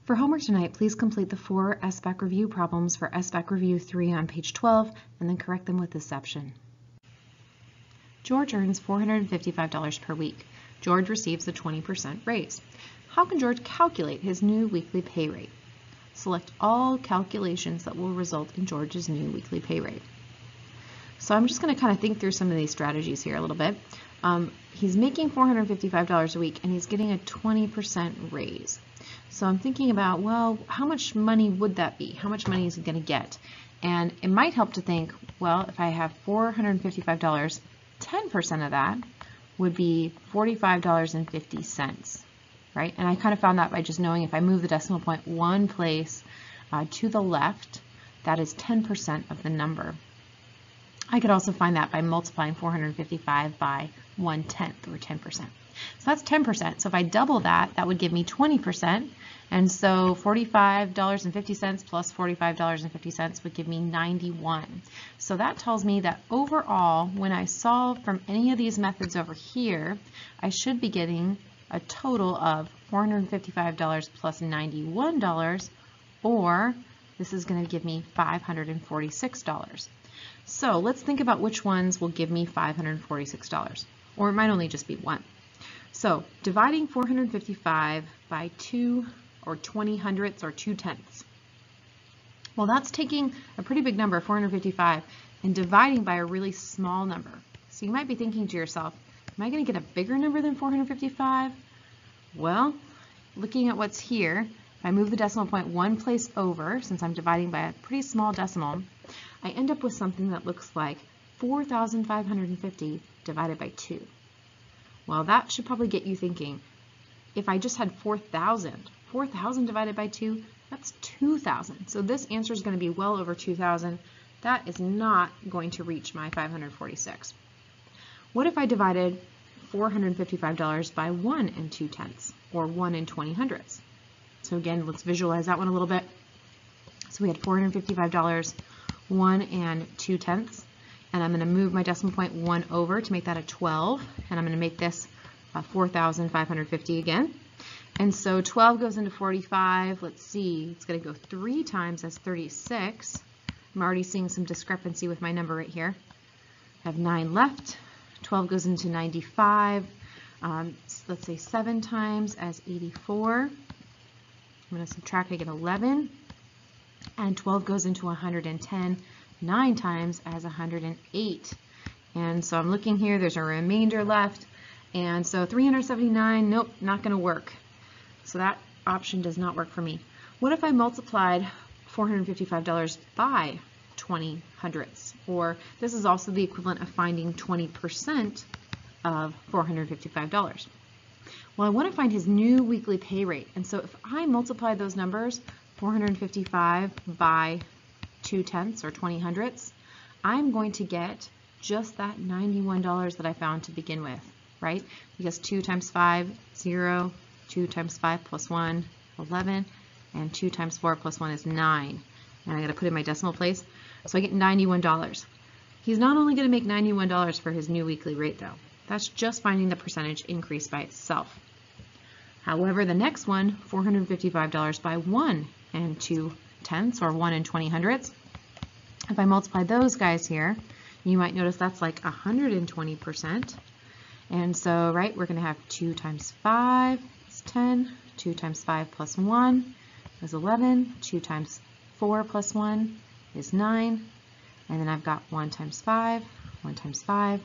For homework tonight, please complete the 4 SBAC review problems for SBAC Review 3 on page 12 and then correct them with deception. George earns $455 per week. George receives a 20% raise. How can George calculate his new weekly pay rate? Select all calculations that will result in George's new weekly pay rate. So I'm just going to kind of think through some of these strategies here a little bit. He's making $455 a week and he's getting a 20% raise. So I'm thinking about, well, how much money would that be? How much money is he going to get? And it might help to think, well, if I have $455, 10% of that would be $45.50, right? And I kind of found that by just knowing if I move the decimal point one place to the left, that is 10% of the number. I could also find that by multiplying 455 by 1/10 or 10%. So that's 10%. So if I double that, that would give me 20%. And so $45.50 plus $45.50 would give me 91. So that tells me that overall, when I solve from any of these methods over here, I should be getting a total of $455 plus $91, or this is going to give me $546. So let's think about which ones will give me $546, or it might only just be one. So dividing 455 by 2 or 20 hundredths or 2/10. Well, that's taking a pretty big number, 455, and dividing by a really small number. So you might be thinking to yourself, am I going to get a bigger number than 455? Well, looking at what's here, if I move the decimal point one place over, since I'm dividing by a pretty small decimal, I end up with something that looks like 4,550 divided by 2. Well, that should probably get you thinking, if I just had 4,000 divided by 2, that's 2,000. So this answer is going to be well over 2,000. That is not going to reach my 546. What if I divided $455 by 1 2/10, or 1 20 hundredths? So again, let's visualize that one a little bit. So we had $455, 1 2/10. And I'm going to move my decimal point 1 over to make that a 12, and I'm going to make this 4,550 again. And so 12 goes into 45. Let's see, it's going to go 3 times as 36. I'm already seeing some discrepancy with my number right here. I have 9 left. 12 goes into 95. Let's say 7 times as 84. I'm going to subtract, I get 11. And 12 goes into 110. 9 times as 108. And so I'm looking here, there's a remainder left. And so 379, nope, not going to work. So that option does not work for me. What if I multiplied $455 by 20 hundredths? Or this is also the equivalent of finding 20% of $455. Well, I want to find his new weekly pay rate. And so if I multiply those numbers, 455 by 2/10 or 20 hundredths, I'm going to get just that $91 that I found to begin with, right? Because 2 times 5, 0, 2 times 5 plus 1, 11, and 2 times 4 plus 1 is 9. And I got to put in my decimal place, so I get $91. He's not only going to make $91 for his new weekly rate though. That's just finding the percentage increase by itself. However, the next one, $455 by 1 2/10 or 1 20 hundredths. If I multiply those guys here, you might notice that's like 120%. And so, right, we're going to have 2 times 5 is 10, 2 times 5 plus 1 is 11, 2 times 4 plus 1 is 9, and then I've got 1 times 5, 1 times 5,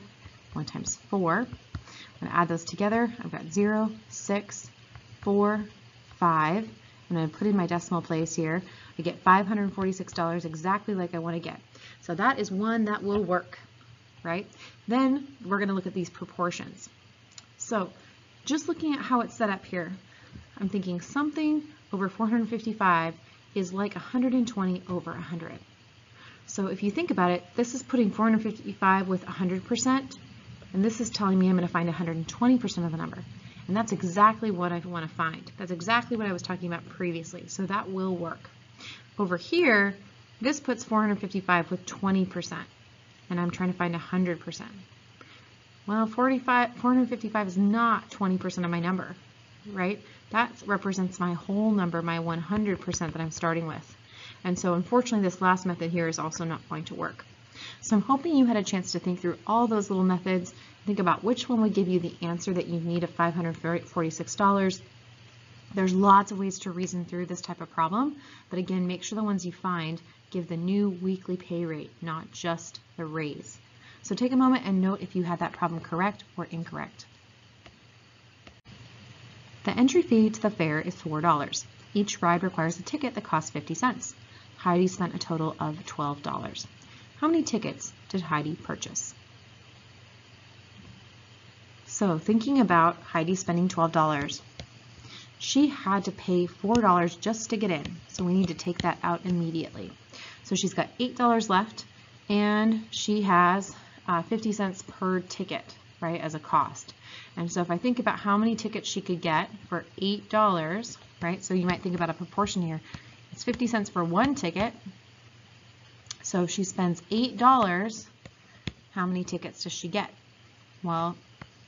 1 times 4. I'm going to add those together. I've got 0, 6, 4, 5. I'm going to put in my decimal place here. I get $546 exactly like I want to get. So that is one that will work, right? Then we're going to look at these proportions. So just looking at how it's set up here, I'm thinking something over 455 is like 120 over 100. So if you think about it, this is putting 455 with 100%, and this is telling me I'm going to find 120% of the number. And that's exactly what I want to find. That's exactly what I was talking about previously. So that will work. Over here, this puts 455 with 20%, and I'm trying to find 100%. Well, 455 is not 20% of my number, right? That represents my whole number, my 100% that I'm starting with. And so unfortunately, this last method here is also not going to work. So I'm hoping you had a chance to think through all those little methods, think about which one would give you the answer that you need of $546. There's lots of ways to reason through this type of problem, but again, make sure the ones you find give the new weekly pay rate, not just the raise. So take a moment and note if you had that problem correct or incorrect. The entry fee to the fair is $4. Each ride requires a ticket that costs 50 cents. Heidi spent a total of $12. How many tickets did Heidi purchase? So thinking about Heidi spending $12, she had to pay $4 just to get in. So we need to take that out immediately. So she's got $8 left, and she has 50 cents per ticket, right, as a cost. And so if I think about how many tickets she could get for $8, right, so you might think about a proportion here. It's 50 cents for one ticket. So if she spends $8, how many tickets does she get? Well,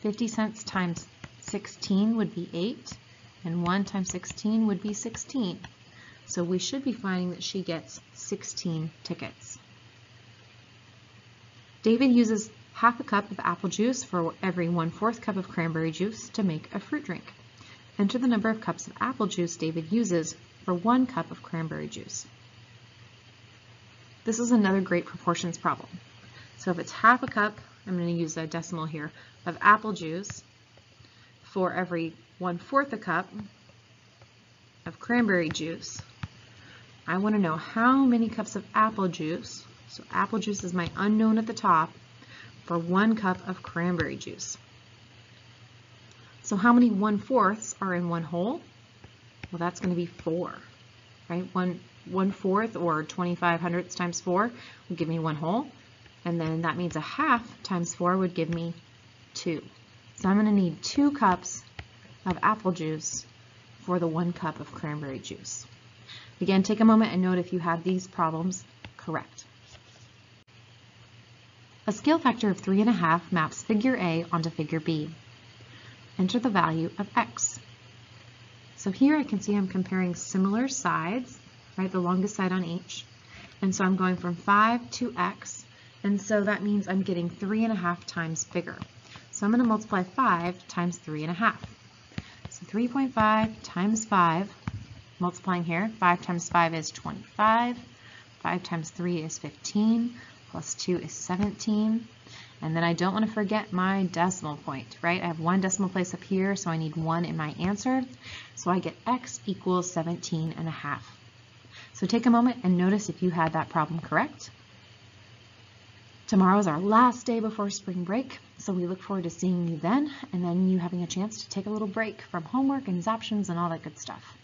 50 cents times 16 would be 8, and 1 times 16 would be 16. So we should be finding that she gets 16 tickets. David uses half a cup of apple juice for every 1/4 cup of cranberry juice to make a fruit drink. Enter the number of cups of apple juice David uses for 1 cup of cranberry juice. This is another great proportions problem. So if it's half a cup, I'm going to use a decimal here, of apple juice for every 1/4 a cup of cranberry juice, I want to know how many cups of apple juice, so apple juice is my unknown at the top, for 1 cup of cranberry juice. So how many 1/4 are in one whole? Well, that's going to be 4, right? 1/4 or 25/100 times 4 would give me 1 whole, and then that means a half times 4 would give me 2. So I'm going to need 2 cups of apple juice for the 1 cup of cranberry juice. Again, take a moment and note if you have these problems correct. A scale factor of 3.5 maps figure A onto figure B. Enter the value of x. So here I can see I'm comparing similar sides, right, the longest side on each. And so I'm going from 5 to x, and so that means I'm getting 3.5 times bigger. So I'm going to multiply 5 times 3.5. So 3.5 times 5, multiplying here, 5 times 5 is 25, 5 times 3 is 15, plus 2 is 17, and then I don't want to forget my decimal point, right? I have 1 decimal place up here, so I need 1 in my answer, so I get x equals 17.5. So take a moment and notice if you had that problem correct. Tomorrow is our last day before spring break, so we look forward to seeing you then, and then you having a chance to take a little break from homework and Zaptions and all that good stuff.